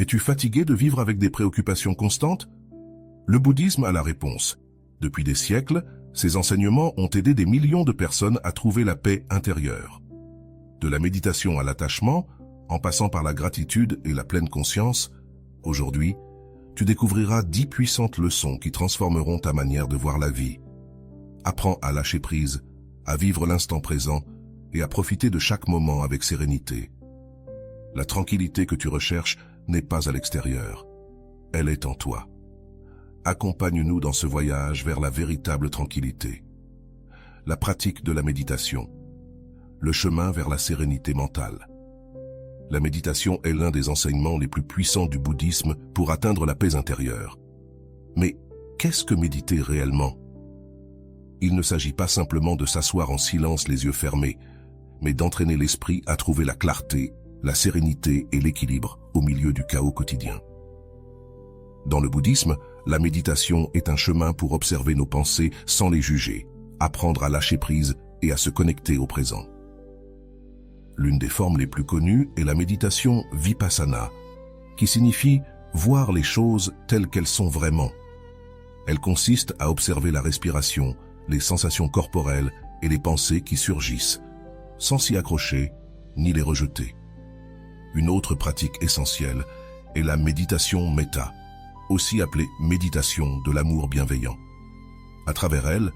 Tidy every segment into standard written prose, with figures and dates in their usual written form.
Es-tu fatigué de vivre avec des préoccupations constantes? Le bouddhisme a la réponse. Depuis des siècles, ces enseignements ont aidé des millions de personnes à trouver la paix intérieure. De la méditation à l'attachement, en passant par la gratitude et la pleine conscience, aujourd'hui, tu découvriras 10 puissantes leçons qui transformeront ta manière de voir la vie. Apprends à lâcher prise, à vivre l'instant présent et à profiter de chaque moment avec sérénité. La tranquillité que tu recherches n'est pas à l'extérieur, elle est en toi. Accompagne-nous dans ce voyage vers la véritable tranquillité. La pratique de la méditation, le chemin vers la sérénité mentale. La méditation est l'un des enseignements les plus puissants du bouddhisme pour atteindre la paix intérieure. Mais qu'est-ce que méditer réellement? Il ne s'agit pas simplement de s'asseoir en silence les yeux fermés, mais d'entraîner l'esprit à trouver la clarté, la sérénité et l'équilibre au milieu du chaos quotidien. Dans le bouddhisme, la méditation est un chemin pour observer nos pensées sans les juger, apprendre à lâcher prise et à se connecter au présent. L'une des formes les plus connues est la méditation vipassana, qui signifie voir les choses telles qu'elles sont vraiment. Elle consiste à observer la respiration, les sensations corporelles et les pensées qui surgissent, sans s'y accrocher ni les rejeter. Une autre pratique essentielle est la méditation méta, aussi appelée méditation de l'amour bienveillant. À travers elle,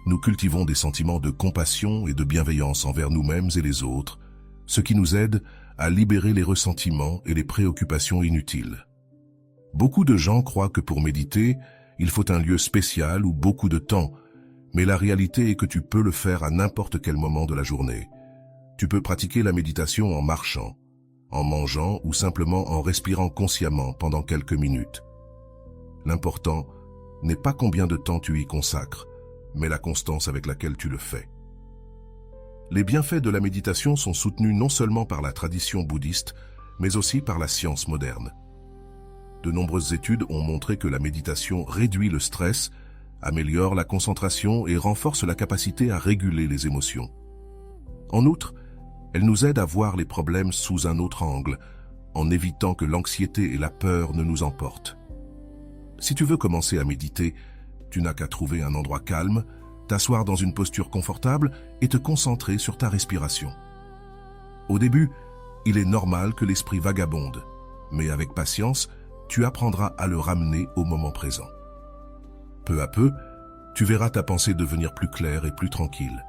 nous cultivons des sentiments de compassion et de bienveillance envers nous-mêmes et les autres, ce qui nous aide à libérer les ressentiments et les préoccupations inutiles. Beaucoup de gens croient que pour méditer, il faut un lieu spécial ou beaucoup de temps, mais la réalité est que tu peux le faire à n'importe quel moment de la journée. Tu peux pratiquer la méditation en marchant, en mangeant ou simplement en respirant consciemment pendant quelques minutes. L'important n'est pas combien de temps tu y consacres, mais la constance avec laquelle tu le fais. Les bienfaits de la méditation sont soutenus non seulement par la tradition bouddhiste, mais aussi par la science moderne. De nombreuses études ont montré que la méditation réduit le stress, améliore la concentration et renforce la capacité à réguler les émotions. En outre, elle nous aide à voir les problèmes sous un autre angle, en évitant que l'anxiété et la peur ne nous emportent. Si tu veux commencer à méditer, tu n'as qu'à trouver un endroit calme, t'asseoir dans une posture confortable et te concentrer sur ta respiration. Au début, il est normal que l'esprit vagabonde, mais avec patience, tu apprendras à le ramener au moment présent. Peu à peu, tu verras ta pensée devenir plus claire et plus tranquille.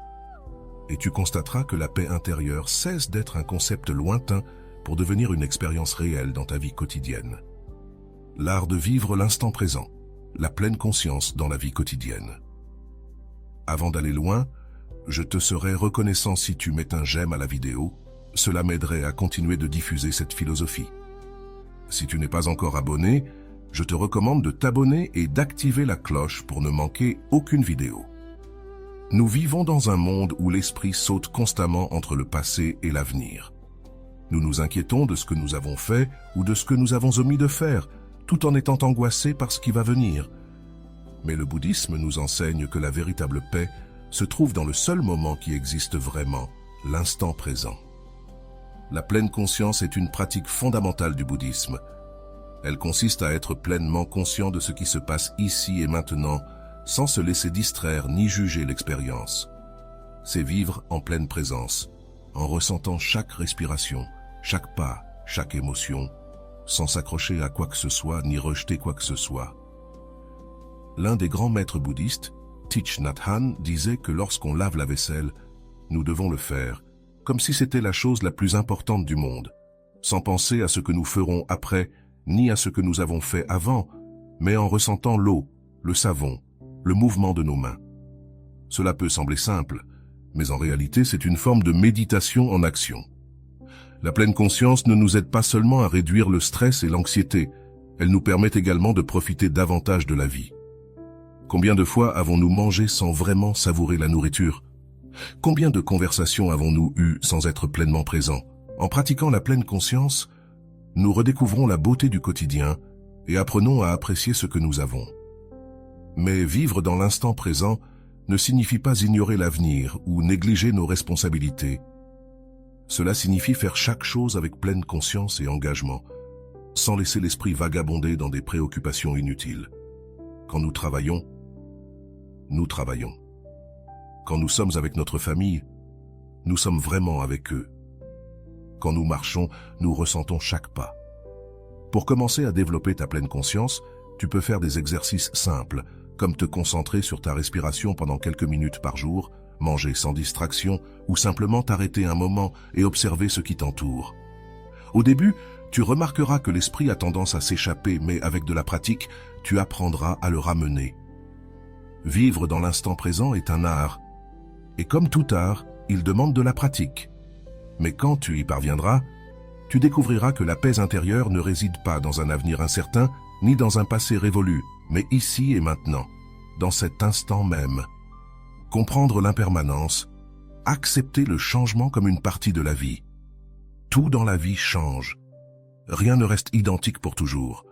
Et tu constateras que la paix intérieure cesse d'être un concept lointain pour devenir une expérience réelle dans ta vie quotidienne. L'art de vivre l'instant présent, la pleine conscience dans la vie quotidienne. Avant d'aller loin, je te serais reconnaissant si tu mets un j'aime à la vidéo, cela m'aiderait à continuer de diffuser cette philosophie. Si tu n'es pas encore abonné, je te recommande de t'abonner et d'activer la cloche pour ne manquer aucune vidéo. Nous vivons dans un monde où l'esprit saute constamment entre le passé et l'avenir. Nous nous inquiétons de ce que nous avons fait ou de ce que nous avons omis de faire, tout en étant angoissés par ce qui va venir. Mais le bouddhisme nous enseigne que la véritable paix se trouve dans le seul moment qui existe vraiment, l'instant présent. La pleine conscience est une pratique fondamentale du bouddhisme. Elle consiste à être pleinement conscient de ce qui se passe ici et maintenant, sans se laisser distraire ni juger l'expérience. C'est vivre en pleine présence, en ressentant chaque respiration, chaque pas, chaque émotion, sans s'accrocher à quoi que ce soit ni rejeter quoi que ce soit. L'un des grands maîtres bouddhistes, Thich Nhat Hanh, disait que lorsqu'on lave la vaisselle, nous devons le faire, comme si c'était la chose la plus importante du monde, sans penser à ce que nous ferons après, ni à ce que nous avons fait avant, mais en ressentant l'eau, le savon, le mouvement de nos mains. Cela peut sembler simple, mais en réalité c'est une forme de méditation en action. La pleine conscience ne nous aide pas seulement à réduire le stress et l'anxiété, elle nous permet également de profiter davantage de la vie. Combien de fois avons-nous mangé sans vraiment savourer la nourriture? Combien de conversations avons-nous eues sans être pleinement présents? En pratiquant la pleine conscience, nous redécouvrons la beauté du quotidien et apprenons à apprécier ce que nous avons. Mais vivre dans l'instant présent ne signifie pas ignorer l'avenir ou négliger nos responsabilités. Cela signifie faire chaque chose avec pleine conscience et engagement. sans laisser l'esprit vagabonder dans des préoccupations inutiles. Quand nous travaillons, nous travaillons. Quand nous sommes avec notre famille, nous sommes vraiment avec eux. Quand nous marchons, nous ressentons chaque pas. Pour commencer à développer ta pleine conscience, tu peux faire des exercices simples, comme te concentrer sur ta respiration pendant quelques minutes par jour, manger sans distraction ou simplement t'arrêter un moment et observer ce qui t'entoure. Au début, tu remarqueras que l'esprit a tendance à s'échapper, mais avec de la pratique, tu apprendras à le ramener. Vivre dans l'instant présent est un art, et comme tout art, il demande de la pratique. Mais quand tu y parviendras, tu découvriras que la paix intérieure ne réside pas dans un avenir incertain, ni dans un passé révolu, mais ici et maintenant, dans cet instant même. Comprendre l'impermanence, accepter le changement comme une partie de la vie. Tout dans la vie change. Rien ne reste identique pour toujours.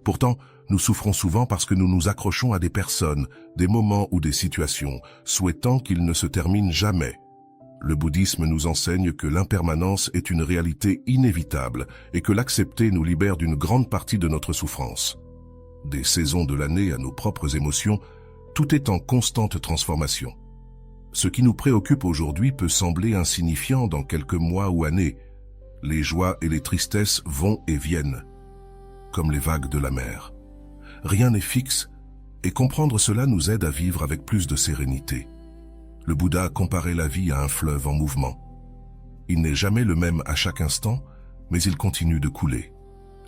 Pourtant, nous souffrons souvent parce que nous nous accrochons à des personnes, des moments ou des situations, souhaitant qu'ils ne se terminent jamais. Le bouddhisme nous enseigne que l'impermanence est une réalité inévitable et que l'accepter nous libère d'une grande partie de notre souffrance. Des saisons de l'année à nos propres émotions, tout est en constante transformation. Ce qui nous préoccupe aujourd'hui peut sembler insignifiant dans quelques mois ou années. Les joies et les tristesses vont et viennent, comme les vagues de la mer. Rien n'est fixe, et comprendre cela nous aide à vivre avec plus de sérénité. Le Bouddha comparait la vie à un fleuve en mouvement. Il n'est jamais le même à chaque instant, mais il continue de couler.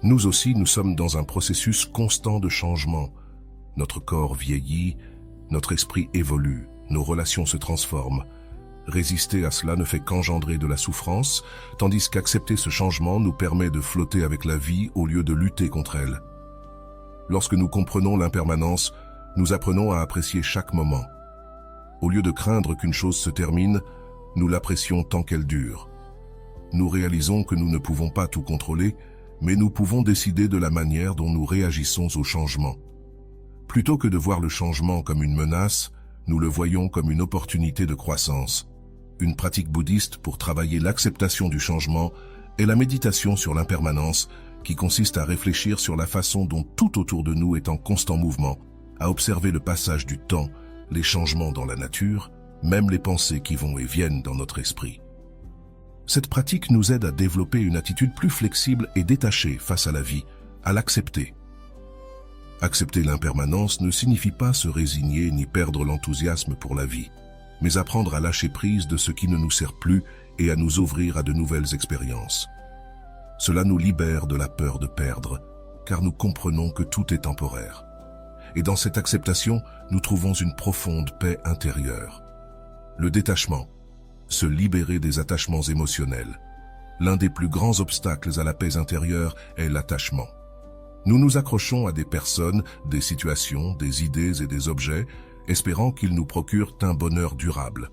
Nous aussi, nous sommes dans un processus constant de changement. Notre corps vieillit, notre esprit évolue, nos relations se transforment. Résister à cela ne fait qu'engendrer de la souffrance, tandis qu'accepter ce changement nous permet de flotter avec la vie au lieu de lutter contre elle. Lorsque nous comprenons l'impermanence, nous apprenons à apprécier chaque moment. Au lieu de craindre qu'une chose se termine, nous l'apprécions tant qu'elle dure. Nous réalisons que nous ne pouvons pas tout contrôler, mais nous pouvons décider de la manière dont nous réagissons au changement. Plutôt que de voir le changement comme une menace, nous le voyons comme une opportunité de croissance. Une pratique bouddhiste pour travailler l'acceptation du changement est la méditation sur l'impermanence, qui consiste à réfléchir sur la façon dont tout autour de nous est en constant mouvement, à observer le passage du temps, les changements dans la nature, même les pensées qui vont et viennent dans notre esprit. Cette pratique nous aide à développer une attitude plus flexible et détachée face à la vie, à l'accepter. Accepter l'impermanence ne signifie pas se résigner ni perdre l'enthousiasme pour la vie, mais apprendre à lâcher prise de ce qui ne nous sert plus et à nous ouvrir à de nouvelles expériences. Cela nous libère de la peur de perdre, car nous comprenons que tout est temporaire. Et dans cette acceptation, nous trouvons une profonde paix intérieure. Le détachement, se libérer des attachements émotionnels. L'un des plus grands obstacles à la paix intérieure est l'attachement. Nous nous accrochons à des personnes, des situations, des idées et des objets, espérant qu'ils nous procurent un bonheur durable.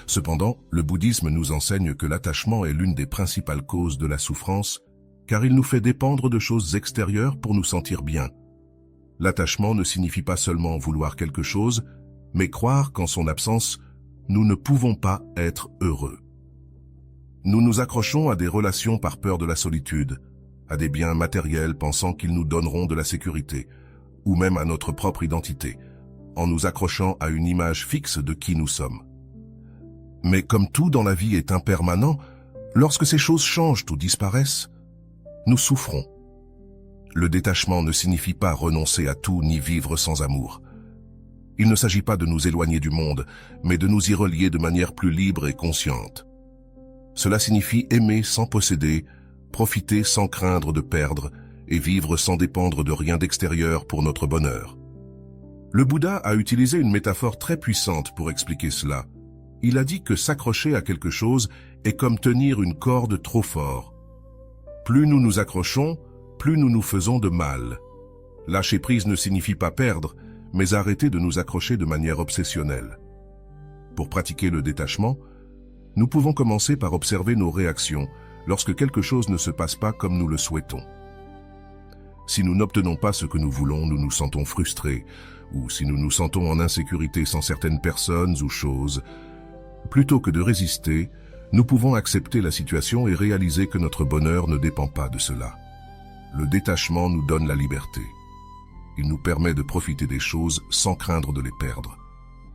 Cependant, le bouddhisme nous enseigne que l'attachement est l'une des principales causes de la souffrance, car il nous fait dépendre de choses extérieures pour nous sentir bien. L'attachement ne signifie pas seulement vouloir quelque chose, mais croire qu'en son absence, nous ne pouvons pas être heureux. Nous nous accrochons à des relations par peur de la solitude, à des biens matériels pensant qu'ils nous donneront de la sécurité, ou même à notre propre identité, en nous accrochant à une image fixe de qui nous sommes. Mais comme tout dans la vie est impermanent, lorsque ces choses changent ou disparaissent, nous souffrons. Le détachement ne signifie pas renoncer à tout ni vivre sans amour. Il ne s'agit pas de nous éloigner du monde, mais de nous y relier de manière plus libre et consciente. Cela signifie aimer sans posséder, profiter sans craindre de perdre et vivre sans dépendre de rien d'extérieur pour notre bonheur. Le Bouddha a utilisé une métaphore très puissante pour expliquer cela. Il a dit que s'accrocher à quelque chose est comme tenir une corde trop fort. Plus nous nous accrochons, plus nous nous faisons de mal. Lâcher prise ne signifie pas perdre, mais arrêter de nous accrocher de manière obsessionnelle. Pour pratiquer le détachement, nous pouvons commencer par observer nos réactions lorsque quelque chose ne se passe pas comme nous le souhaitons. Si nous n'obtenons pas ce que nous voulons, nous nous sentons frustrés, ou si nous nous sentons en insécurité sans certaines personnes ou choses, plutôt que de résister, nous pouvons accepter la situation et réaliser que notre bonheur ne dépend pas de cela. Le détachement nous donne la liberté. Il nous permet de profiter des choses sans craindre de les perdre,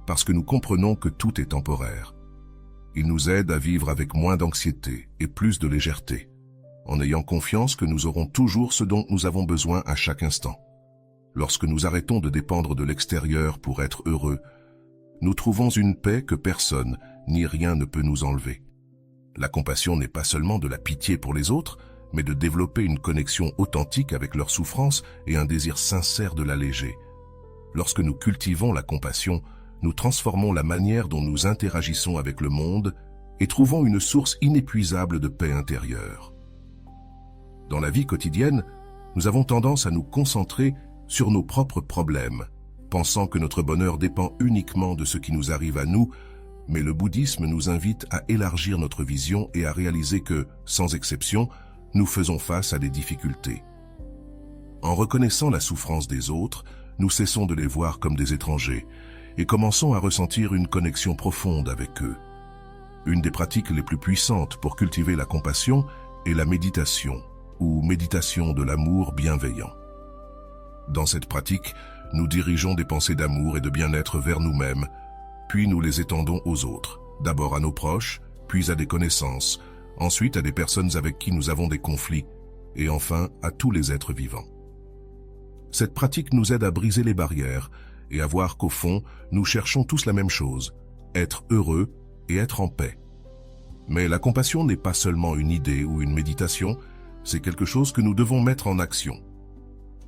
parce que nous comprenons que tout est temporaire. Il nous aide à vivre avec moins d'anxiété et plus de légèreté, en ayant confiance que nous aurons toujours ce dont nous avons besoin à chaque instant. Lorsque nous arrêtons de dépendre de l'extérieur pour être heureux, nous trouvons une paix que personne ni rien ne peut nous enlever. La compassion n'est pas seulement de la pitié pour les autres, mais de développer une connexion authentique avec leur souffrance et un désir sincère de l'alléger. Lorsque nous cultivons la compassion, nous transformons la manière dont nous interagissons avec le monde et trouvons une source inépuisable de paix intérieure. Dans la vie quotidienne, nous avons tendance à nous concentrer sur nos propres problèmes, pensant que notre bonheur dépend uniquement de ce qui nous arrive à nous, mais le bouddhisme nous invite à élargir notre vision et à réaliser que, sans exception, nous faisons face à des difficultés. En reconnaissant la souffrance des autres, nous cessons de les voir comme des étrangers et commençons à ressentir une connexion profonde avec eux. Une des pratiques les plus puissantes pour cultiver la compassion est la méditation, ou méditation de l'amour bienveillant. Dans cette pratique, nous dirigeons des pensées d'amour et de bien-être vers nous-mêmes, puis nous les étendons aux autres, d'abord à nos proches, puis à des connaissances, ensuite à des personnes avec qui nous avons des conflits, et enfin à tous les êtres vivants. Cette pratique nous aide à briser les barrières et à voir qu'au fond, nous cherchons tous la même chose, être heureux et être en paix. Mais la compassion n'est pas seulement une idée ou une méditation, c'est quelque chose que nous devons mettre en action.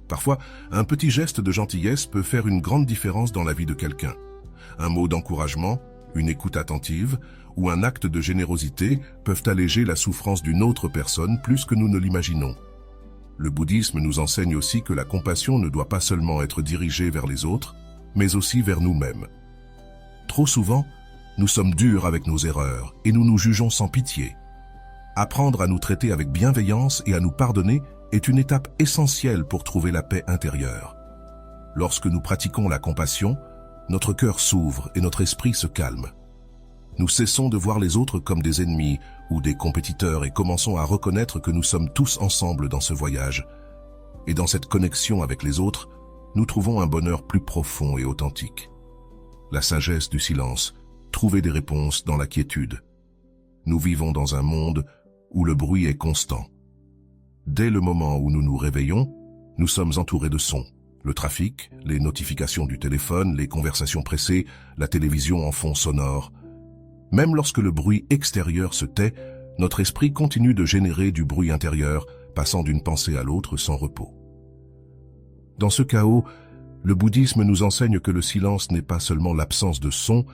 Parfois, un petit geste de gentillesse peut faire une grande différence dans la vie de quelqu'un. Un mot d'encouragement, une écoute attentive ou un acte de générosité peuvent alléger la souffrance d'une autre personne plus que nous ne l'imaginons. Le bouddhisme nous enseigne aussi que la compassion ne doit pas seulement être dirigée vers les autres, mais aussi vers nous-mêmes. Trop souvent, nous sommes durs avec nos erreurs et nous nous jugeons sans pitié. Apprendre à nous traiter avec bienveillance et à nous pardonner est une étape essentielle pour trouver la paix intérieure. Lorsque nous pratiquons la compassion, notre cœur s'ouvre et notre esprit se calme. Nous cessons de voir les autres comme des ennemis ou des compétiteurs et commençons à reconnaître que nous sommes tous ensemble dans ce voyage. Et dans cette connexion avec les autres, nous trouvons un bonheur plus profond et authentique. La sagesse du silence, trouver des réponses dans la quiétude. Nous vivons dans un monde où le bruit est constant. Dès le moment où nous nous réveillons, nous sommes entourés de sons. Le trafic, les notifications du téléphone, les conversations pressées, la télévision en fond sonore. Même lorsque le bruit extérieur se tait, notre esprit continue de générer du bruit intérieur, passant d'une pensée à l'autre sans repos. Dans ce chaos, le bouddhisme nous enseigne que le silence n'est pas seulement l'absence de son,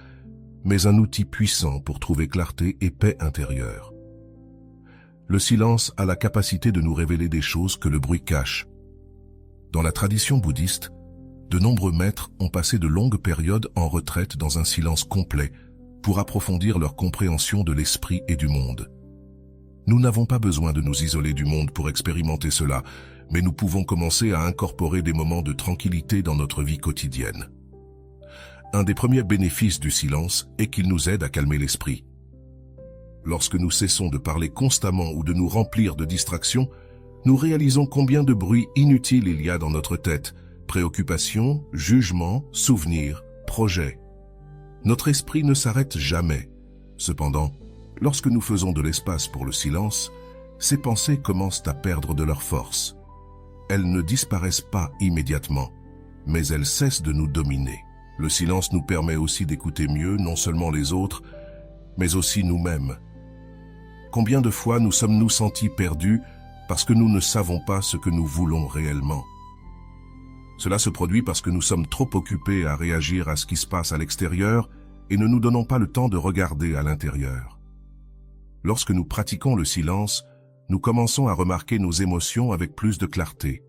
mais un outil puissant pour trouver clarté et paix intérieure. Le silence a la capacité de nous révéler des choses que le bruit cache. Dans la tradition bouddhiste, de nombreux maîtres ont passé de longues périodes en retraite dans un silence complet pour approfondir leur compréhension de l'esprit et du monde. Nous n'avons pas besoin de nous isoler du monde pour expérimenter cela, mais nous pouvons commencer à incorporer des moments de tranquillité dans notre vie quotidienne. Un des premiers bénéfices du silence est qu'il nous aide à calmer l'esprit. Lorsque nous cessons de parler constamment ou de nous remplir de distractions, nous réalisons combien de bruit inutile il y a dans notre tête, préoccupations, jugements, souvenirs, projets. Notre esprit ne s'arrête jamais. Cependant, lorsque nous faisons de l'espace pour le silence, ces pensées commencent à perdre de leur force. Elles ne disparaissent pas immédiatement, mais elles cessent de nous dominer. Le silence nous permet aussi d'écouter mieux non seulement les autres, mais aussi nous-mêmes. Combien de fois nous sommes-nous sentis perdus parce que nous ne savons pas ce que nous voulons réellement? Cela se produit parce que nous sommes trop occupés à réagir à ce qui se passe à l'extérieur et ne nous donnons pas le temps de regarder à l'intérieur. Lorsque nous pratiquons le silence, nous commençons à remarquer nos émotions avec plus de clarté.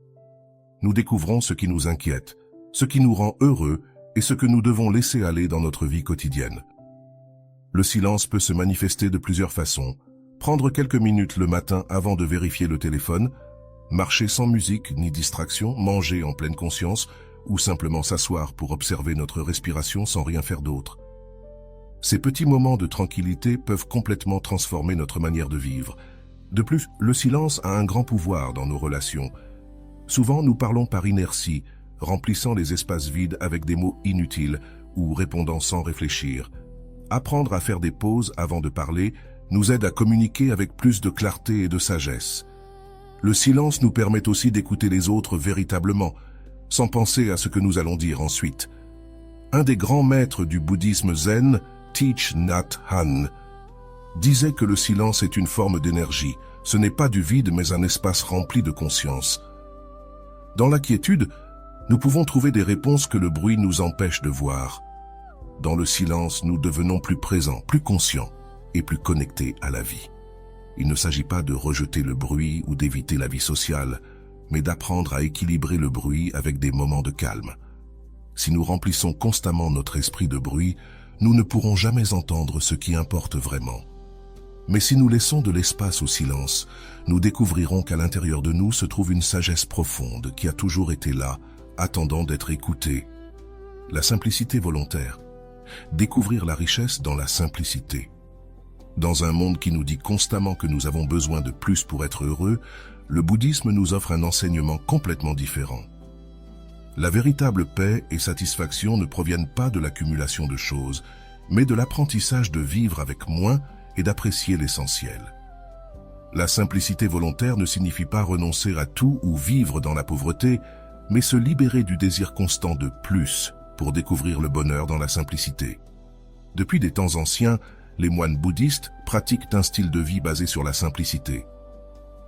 Nous découvrons ce qui nous inquiète, ce qui nous rend heureux et ce que nous devons laisser aller dans notre vie quotidienne. Le silence peut se manifester de plusieurs façons. Prendre quelques minutes le matin avant de vérifier le téléphone, marcher sans musique ni distraction, manger en pleine conscience ou simplement s'asseoir pour observer notre respiration sans rien faire d'autre. Ces petits moments de tranquillité peuvent complètement transformer notre manière de vivre. De plus, le silence a un grand pouvoir dans nos relations, Souvent, nous parlons par inertie, remplissant les espaces vides avec des mots inutiles ou répondant sans réfléchir. Apprendre à faire des pauses avant de parler nous aide à communiquer avec plus de clarté et de sagesse. Le silence nous permet aussi d'écouter les autres véritablement, sans penser à ce que nous allons dire ensuite. Un des grands maîtres du bouddhisme zen, Thich Nhat Hanh, disait que le silence est une forme d'énergie. Ce n'est pas du vide mais un espace rempli de conscience. Dans la quiétude, nous pouvons trouver des réponses que le bruit nous empêche de voir. Dans le silence, nous devenons plus présents, plus conscients et plus connectés à la vie. Il ne s'agit pas de rejeter le bruit ou d'éviter la vie sociale, mais d'apprendre à équilibrer le bruit avec des moments de calme. Si nous remplissons constamment notre esprit de bruit, nous ne pourrons jamais entendre ce qui importe vraiment. Mais si nous laissons de l'espace au silence, nous découvrirons qu'à l'intérieur de nous se trouve une sagesse profonde qui a toujours été là, attendant d'être écoutée. La simplicité volontaire. Découvrir la richesse dans la simplicité. Dans un monde qui nous dit constamment que nous avons besoin de plus pour être heureux, le bouddhisme nous offre un enseignement complètement différent. La véritable paix et satisfaction ne proviennent pas de l'accumulation de choses, mais de l'apprentissage de vivre avec moins et d'apprécier l'essentiel. La simplicité volontaire ne signifie pas renoncer à tout ou vivre dans la pauvreté, mais se libérer du désir constant de plus pour découvrir le bonheur dans la simplicité. Depuis des temps anciens, les moines bouddhistes pratiquent un style de vie basé sur la simplicité.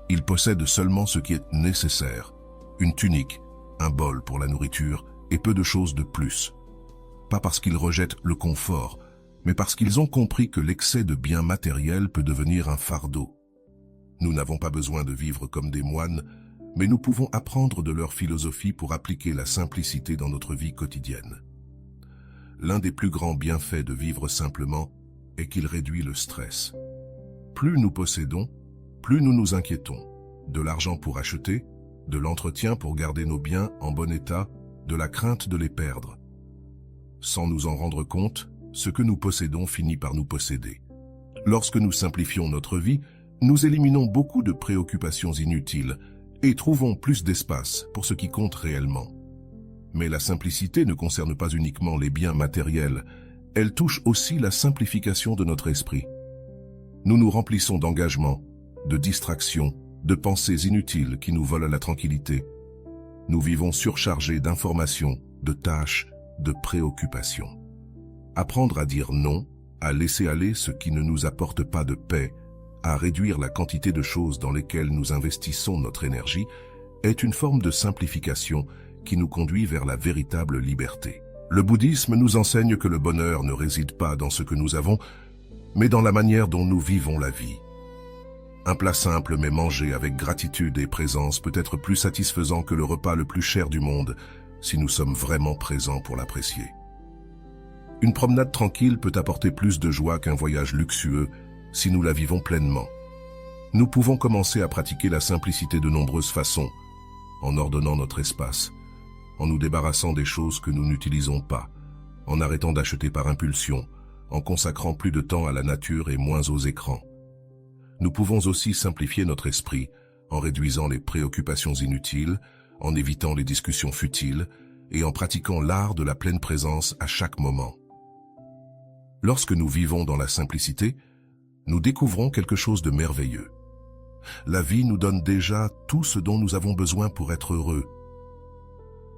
Ils possèdent seulement ce qui est nécessaire, une tunique, un bol pour la nourriture et peu de choses de plus. Pas parce qu'ils rejettent le confort, mais parce qu'ils ont compris que l'excès de biens matériels peut devenir un fardeau. Nous n'avons pas besoin de vivre comme des moines, mais nous pouvons apprendre de leur philosophie pour appliquer la simplicité dans notre vie quotidienne. L'un des plus grands bienfaits de vivre simplement est qu'il réduit le stress. Plus nous possédons, plus nous nous inquiétons. De l'argent pour acheter, de l'entretien pour garder nos biens en bon état, de la crainte de les perdre. Sans nous en rendre compte, ce que nous possédons finit par nous posséder. Lorsque nous simplifions notre vie, nous éliminons beaucoup de préoccupations inutiles et trouvons plus d'espace pour ce qui compte réellement. Mais la simplicité ne concerne pas uniquement les biens matériels, elle touche aussi la simplification de notre esprit. Nous nous remplissons d'engagements, de distractions, de pensées inutiles qui nous volent la tranquillité. Nous vivons surchargés d'informations, de tâches, de préoccupations. Apprendre à dire non, à laisser aller ce qui ne nous apporte pas de paix, à réduire la quantité de choses dans lesquelles nous investissons notre énergie, est une forme de simplification qui nous conduit vers la véritable liberté. Le bouddhisme nous enseigne que le bonheur ne réside pas dans ce que nous avons, mais dans la manière dont nous vivons la vie. Un plat simple mais mangé avec gratitude et présence peut être plus satisfaisant que le repas le plus cher du monde si nous sommes vraiment présents pour l'apprécier. Une promenade tranquille peut apporter plus de joie qu'un voyage luxueux si nous la vivons pleinement. Nous pouvons commencer à pratiquer la simplicité de nombreuses façons, en ordonnant notre espace, en nous débarrassant des choses que nous n'utilisons pas, en arrêtant d'acheter par impulsion, en consacrant plus de temps à la nature et moins aux écrans. Nous pouvons aussi simplifier notre esprit en réduisant les préoccupations inutiles, en évitant les discussions futiles et en pratiquant l'art de la pleine présence à chaque moment. Lorsque nous vivons dans la simplicité, nous découvrons quelque chose de merveilleux. La vie nous donne déjà tout ce dont nous avons besoin pour être heureux.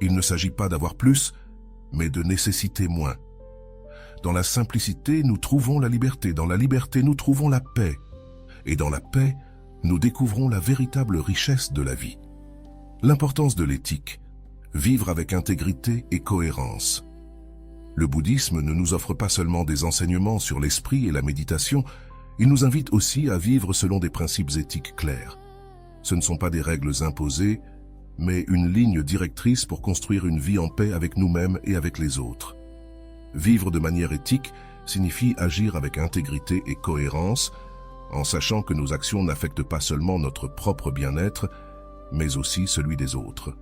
Il ne s'agit pas d'avoir plus, mais de nécessiter moins. Dans la simplicité, nous trouvons la liberté. Dans la liberté, nous trouvons la paix. Et dans la paix, nous découvrons la véritable richesse de la vie. L'importance de l'éthique, vivre avec intégrité et cohérence. Le bouddhisme ne nous offre pas seulement des enseignements sur l'esprit et la méditation, il nous invite aussi à vivre selon des principes éthiques clairs. Ce ne sont pas des règles imposées, mais une ligne directrice pour construire une vie en paix avec nous-mêmes et avec les autres. Vivre de manière éthique signifie agir avec intégrité et cohérence, en sachant que nos actions n'affectent pas seulement notre propre bien-être, mais aussi celui des autres.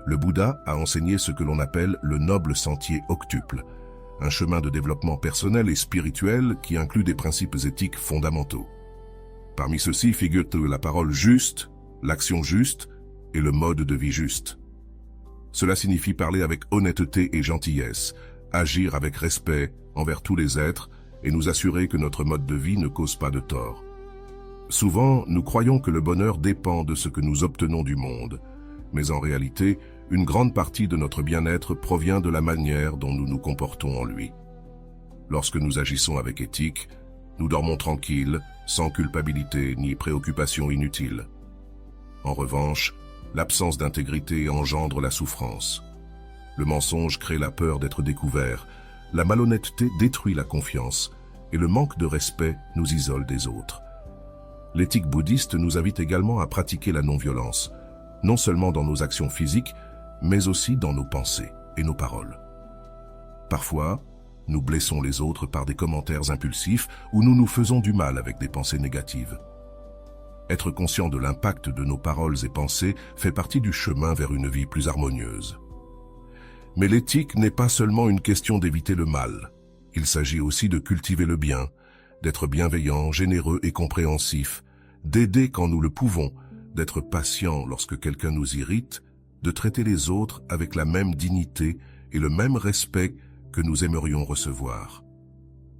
Le Bouddha a enseigné ce que l'on appelle le noble sentier octuple, un chemin de développement personnel et spirituel qui inclut des principes éthiques fondamentaux. Parmi ceux-ci figurent la parole juste, l'action juste, et le mode de vie juste. Cela signifie parler avec honnêteté et gentillesse, agir avec respect envers tous les êtres et nous assurer que notre mode de vie ne cause pas de tort. Souvent, nous croyons que le bonheur dépend de ce que nous obtenons du monde, mais en réalité, une grande partie de notre bien-être provient de la manière dont nous nous comportons en lui. Lorsque nous agissons avec éthique, nous dormons tranquilles, sans culpabilité ni préoccupation inutile. En revanche, l'absence d'intégrité engendre la souffrance. Le mensonge crée la peur d'être découvert, la malhonnêteté détruit la confiance, et le manque de respect nous isole des autres. L'éthique bouddhiste nous invite également à pratiquer la non-violence, non seulement dans nos actions physiques, mais aussi dans nos pensées et nos paroles. Parfois, nous blessons les autres par des commentaires impulsifs ou nous nous faisons du mal avec des pensées négatives. Être conscient de l'impact de nos paroles et pensées fait partie du chemin vers une vie plus harmonieuse. Mais l'éthique n'est pas seulement une question d'éviter le mal. Il s'agit aussi de cultiver le bien, d'être bienveillant, généreux et compréhensif, d'aider quand nous le pouvons, d'être patient lorsque quelqu'un nous irrite, de traiter les autres avec la même dignité et le même respect que nous aimerions recevoir.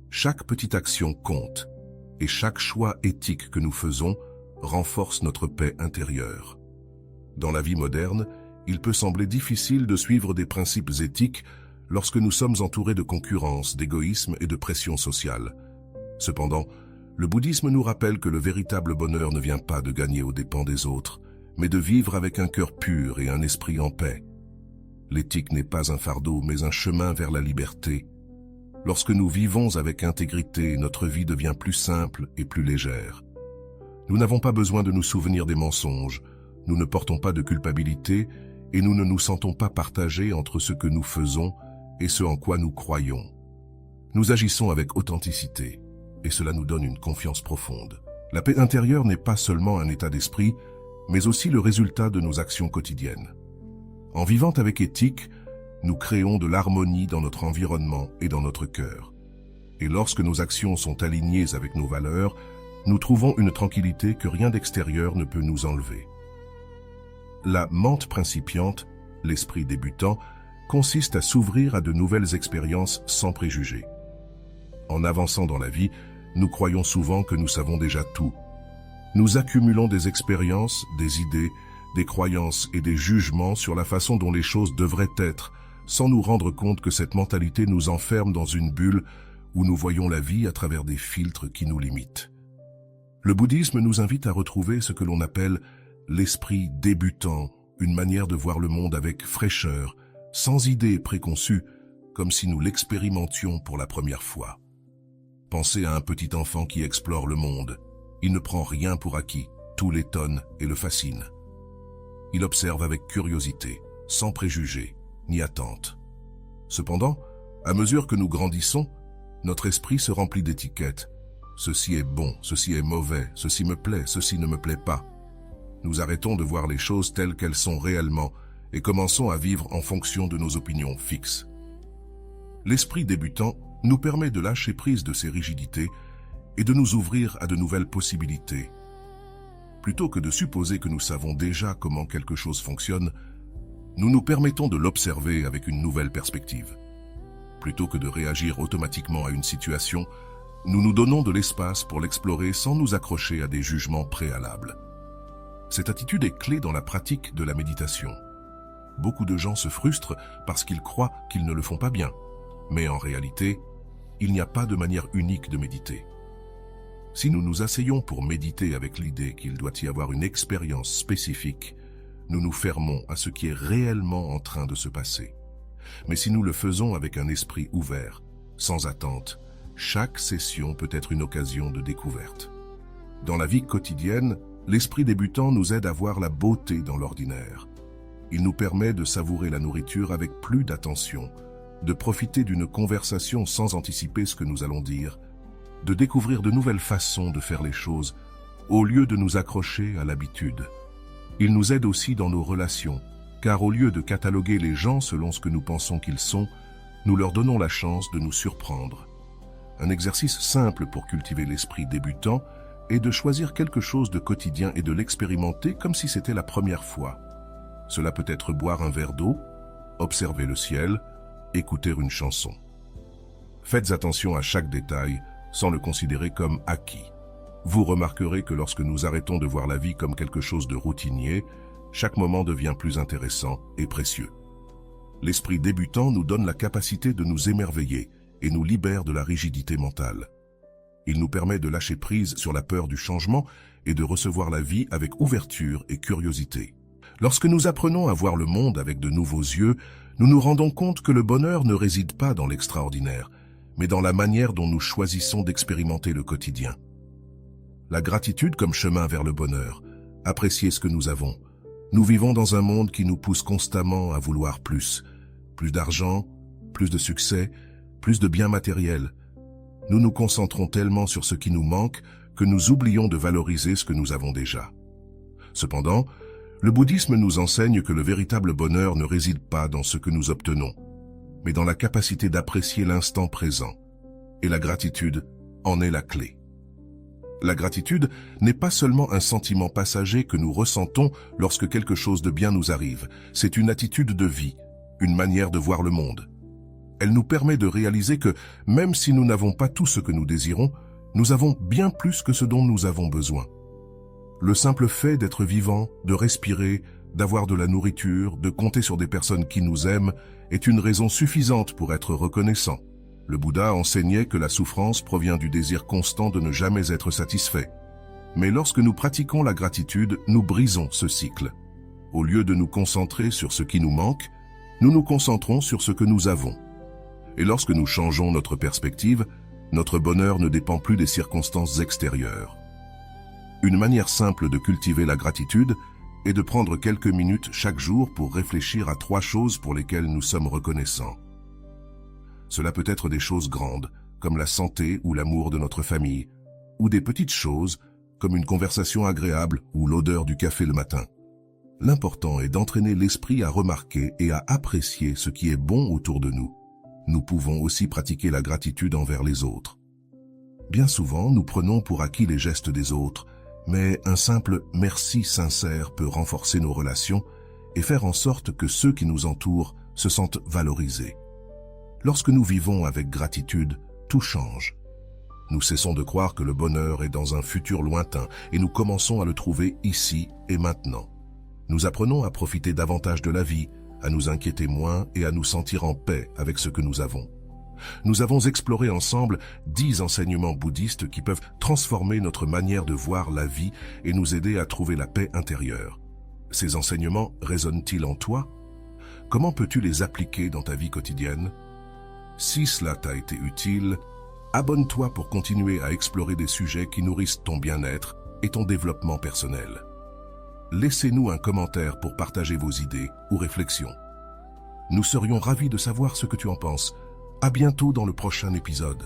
Chaque petite action compte, et chaque choix éthique que nous faisons renforce notre paix intérieure. Dans la vie moderne, il peut sembler difficile de suivre des principes éthiques lorsque nous sommes entourés de concurrence, d'égoïsme et de pression sociale. Cependant, le bouddhisme nous rappelle que le véritable bonheur ne vient pas de gagner aux dépens des autres, mais de vivre avec un cœur pur et un esprit en paix. L'éthique n'est pas un fardeau, mais un chemin vers la liberté. Lorsque nous vivons avec intégrité, notre vie devient plus simple et plus légère. Nous n'avons pas besoin de nous souvenir des mensonges, nous ne portons pas de culpabilité et nous ne nous sentons pas partagés entre ce que nous faisons et ce en quoi nous croyons. Nous agissons avec authenticité et cela nous donne une confiance profonde. La paix intérieure n'est pas seulement un état d'esprit, mais aussi le résultat de nos actions quotidiennes. En vivant avec éthique, nous créons de l'harmonie dans notre environnement et dans notre cœur. Et lorsque nos actions sont alignées avec nos valeurs, nous trouvons une tranquillité que rien d'extérieur ne peut nous enlever. La mente principiante, l'esprit débutant, consiste à s'ouvrir à de nouvelles expériences sans préjugés. En avançant dans la vie, nous croyons souvent que nous savons déjà tout. Nous accumulons des expériences, des idées, des croyances et des jugements sur la façon dont les choses devraient être, sans nous rendre compte que cette mentalité nous enferme dans une bulle où nous voyons la vie à travers des filtres qui nous limitent. Le bouddhisme nous invite à retrouver ce que l'on appelle l'esprit débutant, une manière de voir le monde avec fraîcheur, sans idées préconçues, comme si nous l'expérimentions pour la première fois. Pensez à un petit enfant qui explore le monde. Il ne prend rien pour acquis, tout l'étonne et le fascine. Il observe avec curiosité, sans préjugés, ni attente. Cependant, à mesure que nous grandissons, notre esprit se remplit d'étiquettes. Ceci est bon, ceci est mauvais, ceci me plaît, ceci ne me plaît pas. Nous arrêtons de voir les choses telles qu'elles sont réellement et commençons à vivre en fonction de nos opinions fixes. L'esprit débutant nous permet de lâcher prise de ces rigidités et de nous ouvrir à de nouvelles possibilités. Plutôt que de supposer que nous savons déjà comment quelque chose fonctionne, nous nous permettons de l'observer avec une nouvelle perspective. Plutôt que de réagir automatiquement à une situation, nous nous donnons de l'espace pour l'explorer sans nous accrocher à des jugements préalables. Cette attitude est clé dans la pratique de la méditation. Beaucoup de gens se frustrent parce qu'ils croient qu'ils ne le font pas bien. Mais en réalité, il n'y a pas de manière unique de méditer. Si nous nous asseyons pour méditer avec l'idée qu'il doit y avoir une expérience spécifique, nous nous fermons à ce qui est réellement en train de se passer. Mais si nous le faisons avec un esprit ouvert, sans attente, chaque session peut être une occasion de découverte. Dans la vie quotidienne, l'esprit débutant nous aide à voir la beauté dans l'ordinaire. Il nous permet de savourer la nourriture avec plus d'attention, de profiter d'une conversation sans anticiper ce que nous allons dire, de découvrir de nouvelles façons de faire les choses au lieu de nous accrocher à l'habitude. Il nous aide aussi dans nos relations, car au lieu de cataloguer les gens selon ce que nous pensons qu'ils sont, nous leur donnons la chance de nous surprendre. Un exercice simple pour cultiver l'esprit débutant est de choisir quelque chose de quotidien et de l'expérimenter comme si c'était la première fois. Cela peut être boire un verre d'eau, observer le ciel, écouter une chanson. Faites attention à chaque détail sans le considérer comme acquis. Vous remarquerez que lorsque nous arrêtons de voir la vie comme quelque chose de routinier, chaque moment devient plus intéressant et précieux. L'esprit débutant nous donne la capacité de nous émerveiller et nous libère de la rigidité mentale. Il nous permet de lâcher prise sur la peur du changement et de recevoir la vie avec ouverture et curiosité. Lorsque nous apprenons à voir le monde avec de nouveaux yeux, nous nous rendons compte que le bonheur ne réside pas dans l'extraordinaire, mais dans la manière dont nous choisissons d'expérimenter le quotidien. La gratitude comme chemin vers le bonheur, apprécier ce que nous avons. Nous vivons dans un monde qui nous pousse constamment à vouloir plus. Plus d'argent, plus de succès, plus de biens matériels. Nous nous concentrons tellement sur ce qui nous manque que nous oublions de valoriser ce que nous avons déjà. Cependant, le bouddhisme nous enseigne que le véritable bonheur ne réside pas dans ce que nous obtenons, mais dans la capacité d'apprécier l'instant présent. Et la gratitude en est la clé. La gratitude n'est pas seulement un sentiment passager que nous ressentons lorsque quelque chose de bien nous arrive. C'est une attitude de vie, une manière de voir le monde. Elle nous permet de réaliser que, même si nous n'avons pas tout ce que nous désirons, nous avons bien plus que ce dont nous avons besoin. Le simple fait d'être vivant, de respirer, d'avoir de la nourriture, de compter sur des personnes qui nous aiment, est une raison suffisante pour être reconnaissant. Le Bouddha enseignait que la souffrance provient du désir constant de ne jamais être satisfait. Mais lorsque nous pratiquons la gratitude, nous brisons ce cycle. Au lieu de nous concentrer sur ce qui nous manque, nous nous concentrons sur ce que nous avons. Et lorsque nous changeons notre perspective, notre bonheur ne dépend plus des circonstances extérieures. Une manière simple de cultiver la gratitude est de prendre quelques minutes chaque jour pour réfléchir à 3 choses pour lesquelles nous sommes reconnaissants. Cela peut être des choses grandes, comme la santé ou l'amour de notre famille, ou des petites choses, comme une conversation agréable ou l'odeur du café le matin. L'important est d'entraîner l'esprit à remarquer et à apprécier ce qui est bon autour de nous. Nous pouvons aussi pratiquer la gratitude envers les autres. Bien souvent, nous prenons pour acquis les gestes des autres, mais un simple « merci » sincère peut renforcer nos relations et faire en sorte que ceux qui nous entourent se sentent valorisés. Lorsque nous vivons avec gratitude, tout change. Nous cessons de croire que le bonheur est dans un futur lointain et nous commençons à le trouver ici et maintenant. Nous apprenons à profiter davantage de la vie, à nous inquiéter moins et à nous sentir en paix avec ce que nous avons. Nous avons exploré ensemble 10 enseignements bouddhistes qui peuvent transformer notre manière de voir la vie et nous aider à trouver la paix intérieure. Ces enseignements résonnent-ils en toi? Comment peux-tu les appliquer dans ta vie quotidienne? Si cela t'a été utile, abonne-toi pour continuer à explorer des sujets qui nourrissent ton bien-être et ton développement personnel. Laissez-nous un commentaire pour partager vos idées ou réflexions. Nous serions ravis de savoir ce que tu en penses. À bientôt dans le prochain épisode.